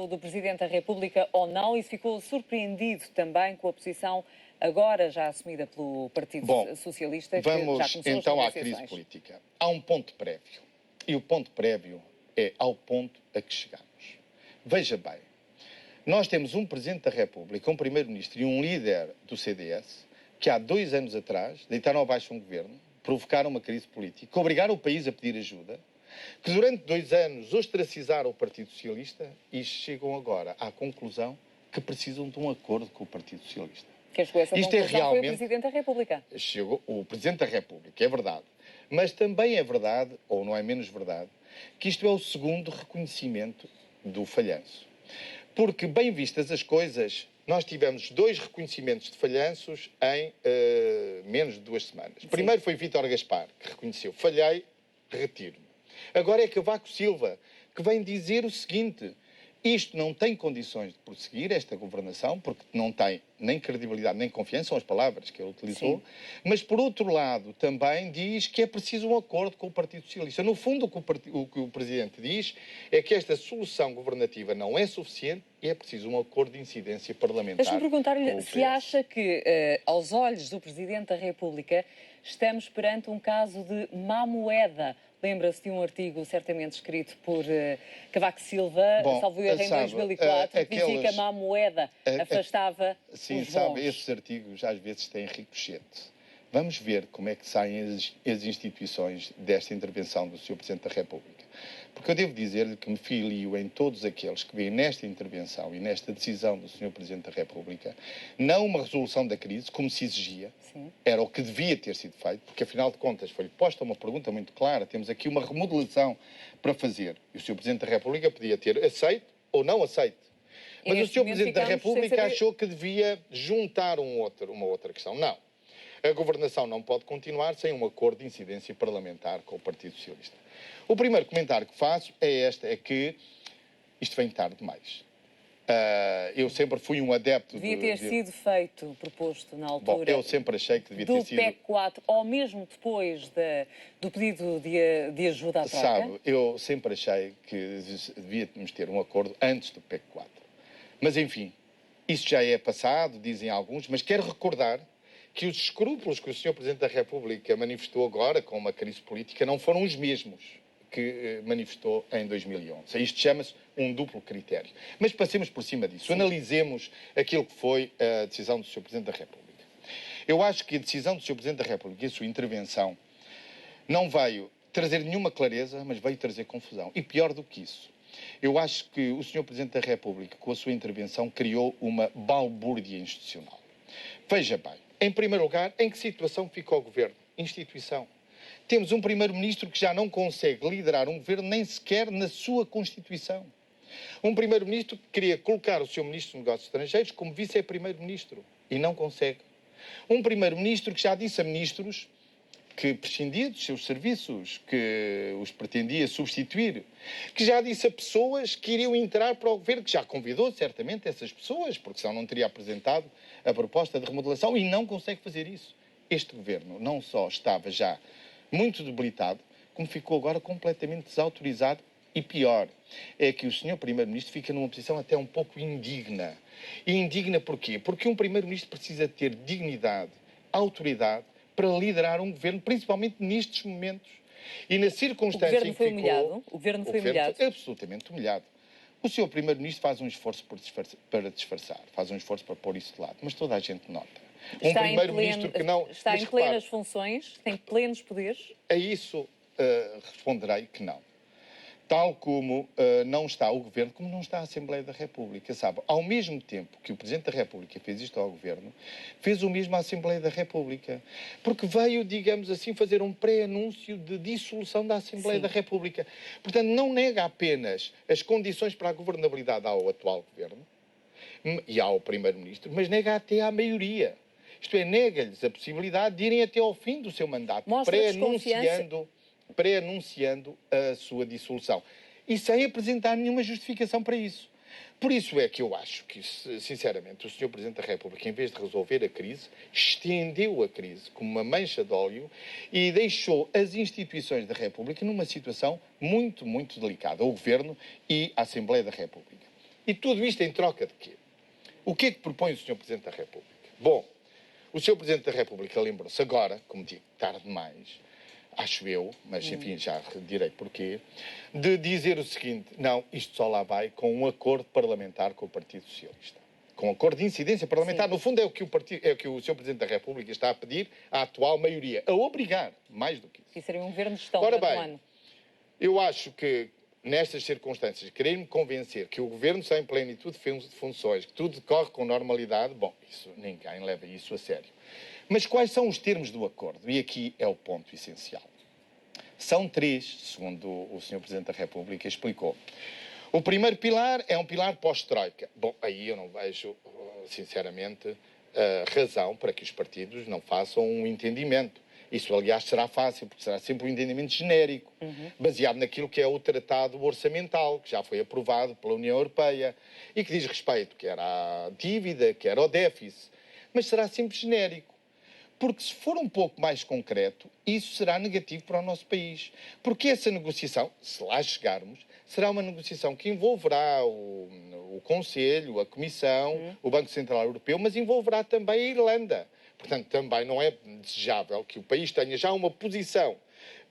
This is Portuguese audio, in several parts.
Do Presidente da República ou não, e se ficou surpreendido também com a posição agora já assumida pelo Partido Socialista, que já vamos começou então as à crise política. Há um ponto prévio, e o ponto prévio é ao ponto a que chegamos. Veja bem, nós temos um Presidente da República, um Primeiro-Ministro e um líder do CDS, que há 2 anos atrás deitaram abaixo um governo, provocaram uma crise política, obrigaram o país a pedir ajuda, que durante 2 anos ostracizaram o Partido Socialista e chegam agora à conclusão que precisam de um acordo com o Partido Socialista. Quem chegou a essa conclusão foi o Presidente da República. Chegou o Presidente da República, é verdade. Mas também é verdade, ou não é menos verdade, que isto é o segundo reconhecimento do falhanço. Porque, bem vistas as coisas, nós tivemos 2 reconhecimentos de falhanços em menos de 2 semanas. Sim. Primeiro foi Vítor Gaspar, que reconheceu: falhei, retiro-me. Agora é Cavaco Silva, que vem dizer o seguinte: isto não tem condições de prosseguir, esta governação, porque não tem nem credibilidade nem confiança, são as palavras que ele utilizou. Sim. Mas, por outro lado, também diz que é preciso um acordo com o Partido Socialista. No fundo, o que o Presidente diz é que esta solução governativa não é suficiente e é preciso um acordo de incidência parlamentar. Deixa-me perguntar-lhe se acha que, aos olhos do Presidente da República, estamos perante um caso de má moeda. Lembra-se de um artigo certamente escrito por Cavaco Silva, salvo erro, em 2004, que dizia que a má moeda afastava os bons. Sabe, esses artigos às vezes têm ricochete. Vamos ver como é que saem as instituições desta intervenção do Sr. Presidente da República. Porque eu devo dizer-lhe que me filio em todos aqueles que veem nesta intervenção e nesta decisão do Sr. Presidente da República, não uma resolução da crise, como se exigia. Sim. Era o que devia ter sido feito, porque afinal de contas foi-lhe posta uma pergunta muito clara, temos aqui uma remodelação para fazer. E o Sr. Presidente da República podia ter aceito ou não aceito. Mas o Sr. Presidente da República achou que devia juntar uma outra questão. Não. A governação não pode continuar sem um acordo de incidência parlamentar com o Partido Socialista. O primeiro comentário que faço é que isto vem tarde demais. Eu sempre fui um adepto... Devia ter sido feito, proposto na altura... Bom, eu sempre achei que devia ter sido... Do PEC 4, ou mesmo depois do pedido de ajuda à troca? Sabe, eu sempre achei que devíamos ter um acordo antes do PEC 4. Mas, enfim, isso já é passado, dizem alguns, mas quero recordar que os escrúpulos que o Sr. Presidente da República manifestou agora com uma crise política não foram os mesmos que manifestou em 2011. Isto chama-se um duplo critério. Mas passemos por cima disso. Sim. Analisemos aquilo que foi a decisão do Sr. Presidente da República. Eu acho que a decisão do Sr. Presidente da República e a sua intervenção não veio trazer nenhuma clareza, mas veio trazer confusão. E pior do que isso, eu acho que o Sr. Presidente da República, com a sua intervenção, criou uma balbúrdia institucional. Veja bem, em primeiro lugar, em que situação ficou o Governo? Instituição. Temos um Primeiro-Ministro que já não consegue liderar um governo nem sequer na sua Constituição. Um Primeiro-Ministro que queria colocar o seu Ministro dos Negócios Estrangeiros como Vice-Primeiro-Ministro e não consegue. Um Primeiro-Ministro que já disse a ministros que prescindia dos seus serviços, que os pretendia substituir, que já disse a pessoas que iriam entrar para o governo, que já convidou certamente essas pessoas, porque senão não teria apresentado a proposta de remodelação e não consegue fazer isso. Este governo não só estava já muito debilitado, como ficou agora completamente desautorizado e pior, é que o Sr. Primeiro-Ministro fica numa posição até um pouco indigna. E indigna porquê? Porque um Primeiro-Ministro precisa ter dignidade, autoridade, para liderar um governo, principalmente nestes momentos. E na circunstância em que ficou... O governo foi humilhado? Absolutamente humilhado. O Sr. Primeiro-Ministro faz um esforço para disfarçar, faz um esforço para pôr isso de lado, mas toda a gente nota. Um Primeiro-Ministro que não... Está em plenas funções? Tem plenos poderes? A isso responderei que não. Tal como não está o Governo, como não está a Assembleia da República, sabe? Ao mesmo tempo que o Presidente da República fez isto ao Governo, fez o mesmo à Assembleia da República. Porque veio, digamos assim, fazer um pré-anúncio de dissolução da Assembleia da República. Portanto, não nega apenas as condições para a governabilidade ao atual Governo e ao Primeiro-Ministro, mas nega até à maioria. Isto é, nega-lhes a possibilidade de irem até ao fim do seu mandato, pré-anunciando a sua dissolução. E sem apresentar nenhuma justificação para isso. Por isso é que eu acho que, sinceramente, o Sr. Presidente da República, em vez de resolver a crise, estendeu a crise como uma mancha de óleo e deixou as instituições da República numa situação muito, muito delicada, o Governo e a Assembleia da República. E tudo isto em troca de quê? O que é que propõe o Sr. Presidente da República? Bom, o Sr. Presidente da República lembrou-se agora, como digo, tarde demais, acho eu, mas enfim, já direi porquê, de dizer o seguinte: não, isto só lá vai com um acordo parlamentar com o Partido Socialista. Com um acordo de incidência parlamentar. Sim. No fundo é o que o Sr. Presidente da República está a pedir à atual maioria, a obrigar, mais do que isso. E seria um governo de gestão Ora durante bem, um ano. Eu acho que, nestas circunstâncias, querer-me convencer que o Governo está em plenitude de funções, que tudo decorre com normalidade, bom, isso ninguém leva isso a sério. Mas quais são os termos do acordo? E aqui é o ponto essencial. São 3, segundo o Sr. Presidente da República explicou. O primeiro pilar é um pilar pós-troika. Bom, aí eu não vejo, sinceramente, razão para que os partidos não façam um entendimento. Isso, aliás, será fácil, porque será sempre um entendimento genérico, baseado naquilo que é o Tratado Orçamental, que já foi aprovado pela União Europeia e que diz respeito quer à dívida, quer ao déficit. Mas será sempre genérico. Porque se for um pouco mais concreto, isso será negativo para o nosso país. Porque essa negociação, se lá chegarmos, será uma negociação que envolverá o Conselho, a Comissão, o Banco Central Europeu, mas envolverá também a Irlanda. Portanto, também não é desejável que o país tenha já uma posição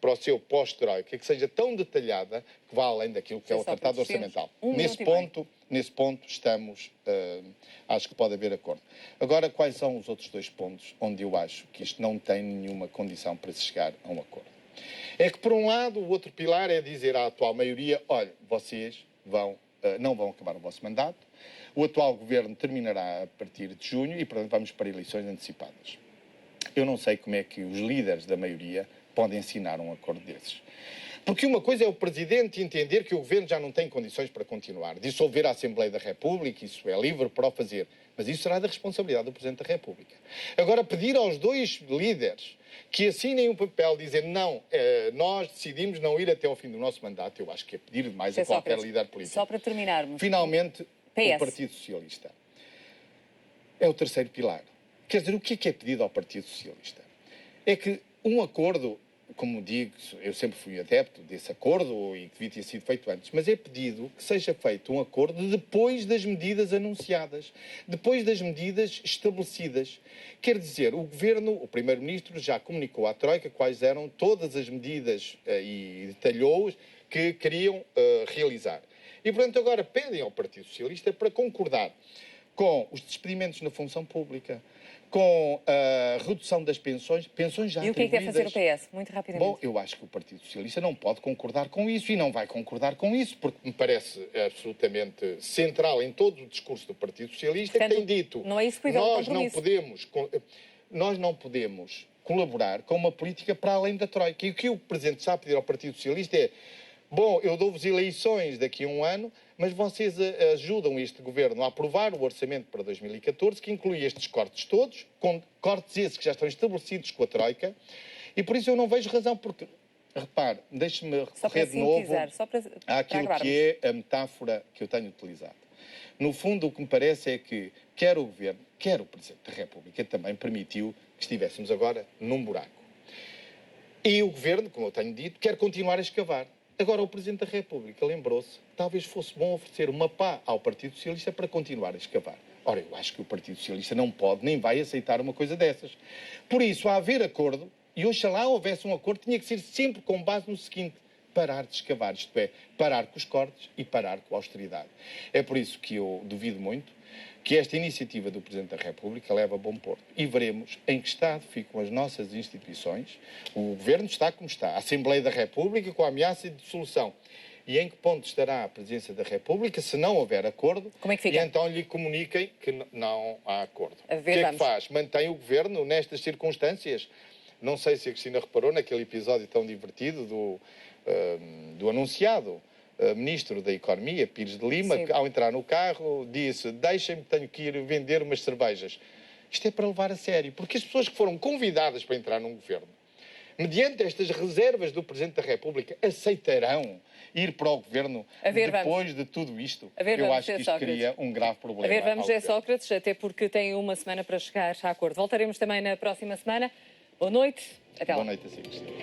para o seu pós-troika que seja tão detalhada que vá além daquilo que é o Tratado Orçamental. Nesse ponto estamos, acho que pode haver acordo. Agora, quais são os outros 2 pontos onde eu acho que isto não tem nenhuma condição para se chegar a um acordo? É que, por um lado, o outro pilar é dizer à atual maioria: olha, vocês não vão acabar o vosso mandato, o atual governo terminará a partir de junho e, portanto, vamos para eleições antecipadas. Eu não sei como é que os líderes da maioria podem assinar um acordo desses. Porque uma coisa é o Presidente entender que o Governo já não tem condições para continuar, dissolver a Assembleia da República, isso é livre para o fazer, mas isso será da responsabilidade do Presidente da República. Agora, pedir aos 2 líderes que assinem um papel, dizer não, nós decidimos não ir até ao fim do nosso mandato, eu acho que é pedir demais a qualquer líder político. Só para terminarmos. Finalmente, o Partido Socialista. É o terceiro pilar. Quer dizer, o que é pedido ao Partido Socialista? É que um acordo, como digo, eu sempre fui adepto desse acordo e que devia ter sido feito antes, mas é pedido que seja feito um acordo depois das medidas anunciadas, depois das medidas estabelecidas. Quer dizer, o Governo, o Primeiro-Ministro, já comunicou à Troika quais eram todas as medidas e detalhou-os que queriam realizar. E, portanto, agora pedem ao Partido Socialista para concordar com os despedimentos na função pública, com a redução das pensões já atribuídas. E o que é que deve fazer o PS? Muito rapidamente. Bom, eu acho que o Partido Socialista não pode concordar com isso e não vai concordar com isso, porque me parece absolutamente central em todo o discurso do Partido Socialista. Portanto, que tem dito, não é isso que nós não podemos colaborar com uma política para além da Troika. E o que o Presidente está a pedir ao Partido Socialista é: bom, eu dou-vos eleições daqui a um ano, mas vocês ajudam este Governo a aprovar o orçamento para 2014, que inclui estes cortes todos, com cortes esses que já estão estabelecidos com a Troika, e por isso eu não vejo razão, porque, repare, deixe-me recorrer de novo àquilo que é a metáfora que eu tenho utilizado. No fundo, o que me parece é que quer o Governo, quer o Presidente da República também permitiu que estivéssemos agora num buraco. E o Governo, como eu tenho dito, quer continuar a escavar. Agora, o Presidente da República lembrou-se que talvez fosse bom oferecer uma pá ao Partido Socialista para continuar a escavar. Ora, eu acho que o Partido Socialista não pode nem vai aceitar uma coisa dessas. Por isso, a haver acordo, e oxalá houvesse um acordo, tinha que ser sempre com base no seguinte: parar de escavar, isto é, parar com os cortes e parar com a austeridade. É por isso que eu duvido muito que esta iniciativa do Presidente da República leve a bom porto. E veremos em que estado ficam as nossas instituições. O Governo está como está. A Assembleia da República com a ameaça de dissolução. E em que ponto estará a Presidência da República se não houver acordo? Como é que fica? E então lhe comuniquem que não há acordo. O que é que faz? Mantém o Governo nestas circunstâncias? Não sei se a Cristina reparou naquele episódio tão divertido do anunciado Ministro da Economia, Pires de Lima, que ao entrar no carro disse: deixem-me, tenho que ir vender umas cervejas. Isto é para levar a sério, porque as pessoas que foram convidadas para entrar num governo mediante estas reservas do Presidente da República, aceitarão ir para o Governo depois de tudo isto? Eu acho que isto cria um grave problema. A ver, vamos ver, Sócrates, até porque tem uma semana para chegar a acordo. Voltaremos também na próxima semana. Boa noite. Até lá. Boa noite a si, Cristina.